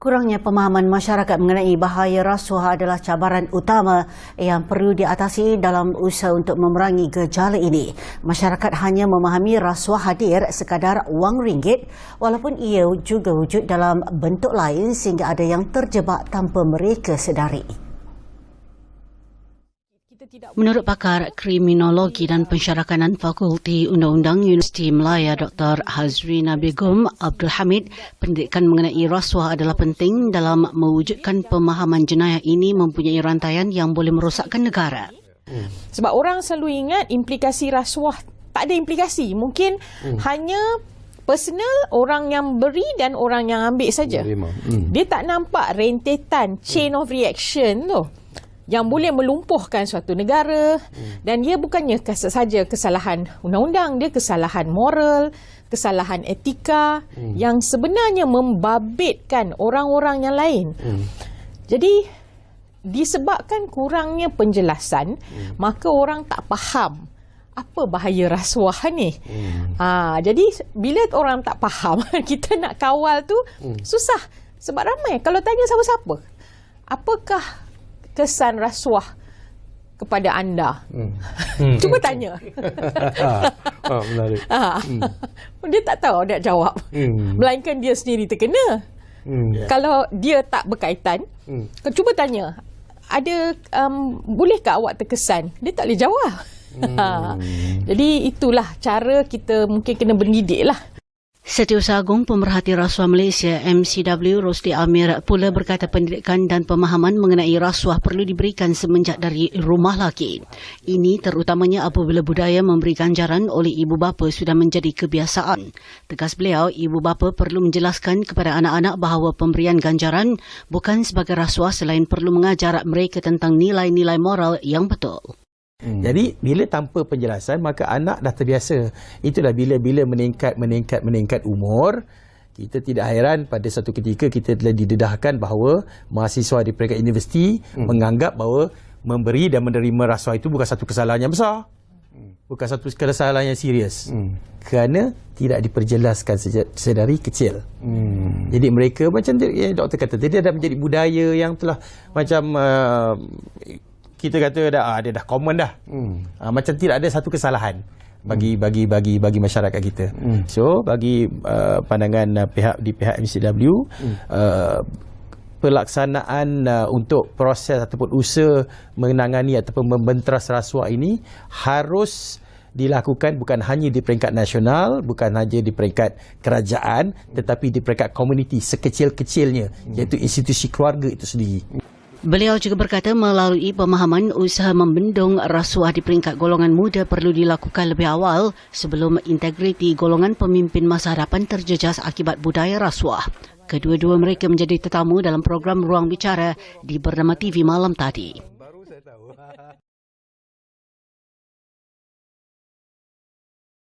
Kurangnya pemahaman masyarakat mengenai bahaya rasuah adalah cabaran utama yang perlu diatasi dalam usaha untuk memerangi gejala ini. Masyarakat hanya memahami rasuah hadir sekadar wang ringgit walaupun ia juga wujud dalam bentuk lain sehingga ada yang terjebak tanpa mereka sedari. Menurut pakar kriminologi dan pensyarakanan Fakulti Undang-Undang Universiti Melaya Dr. Hazrina Begum Abdul Hamid, pendidikan mengenai rasuah adalah penting dalam mewujudkan pemahaman jenayah ini mempunyai rantaian yang boleh merosakkan negara. Sebab orang selalu ingat implikasi rasuah, tak ada implikasi. Mungkin hanya personal, orang yang beri dan orang yang ambil saja. Dia tak nampak rentetan chain of reaction tu yang boleh melumpuhkan suatu negara. Dan dia bukannya saja kesalahan undang-undang, dia kesalahan moral, kesalahan etika yang sebenarnya membabitkan orang-orang yang lain. Jadi disebabkan kurangnya penjelasan, maka orang tak faham apa bahaya rasuah ni. Jadi bila orang tak faham, kita nak kawal tu susah. Sebab ramai, kalau tanya siapa-siapa, apakah kesan rasuah kepada anda? Cuba tanya. Menarik. Dia tak tahu nak jawab. Melainkan dia sendiri terkena. Kalau dia tak berkaitan, cuba tanya, ada bolehkah awak terkesan? Dia tak boleh jawab. Jadi itulah cara kita mungkin kena mendidik lah. Setiausaha Agung Pemerhati Rasuah Malaysia MCW Rosli Amir pula berkata pendidikan dan pemahaman mengenai rasuah perlu diberikan semenjak dari rumah lagi. Ini terutamanya apabila budaya memberi ganjaran oleh ibu bapa sudah menjadi kebiasaan. Tegas beliau, ibu bapa perlu menjelaskan kepada anak-anak bahawa pemberian ganjaran bukan sebagai rasuah selain perlu mengajar mereka tentang nilai-nilai moral yang betul. Jadi bila tanpa penjelasan maka anak dah terbiasa. Itulah bila meningkat umur, kita tidak hairan pada satu ketika kita telah didedahkan bahawa mahasiswa di peringkat universiti menganggap bahawa memberi dan menerima rasuah itu bukan satu kesalahan yang besar. Bukan satu kesalahan yang serius. Kerana tidak diperjelaskan sedari kecil. Jadi mereka macam doktor kata tadi, dah menjadi budaya yang telah macam kita kata dia dah common dah. Macam tidak ada satu kesalahan bagi masyarakat kita. So bagi pandangan pihak MCW, pelaksanaan untuk proses ataupun usaha menangani ataupun membenteras rasuah ini harus dilakukan bukan hanya di peringkat nasional, bukan hanya di peringkat kerajaan, tetapi di peringkat komuniti sekecil-kecilnya, iaitu institusi keluarga itu sendiri. Beliau juga berkata melalui pemahaman usaha membendung rasuah di peringkat golongan muda perlu dilakukan lebih awal sebelum integriti golongan pemimpin masa hadapan terjejas akibat budaya rasuah. Kedua-dua mereka menjadi tetamu dalam program Ruang Bicara di Bernama TV malam tadi.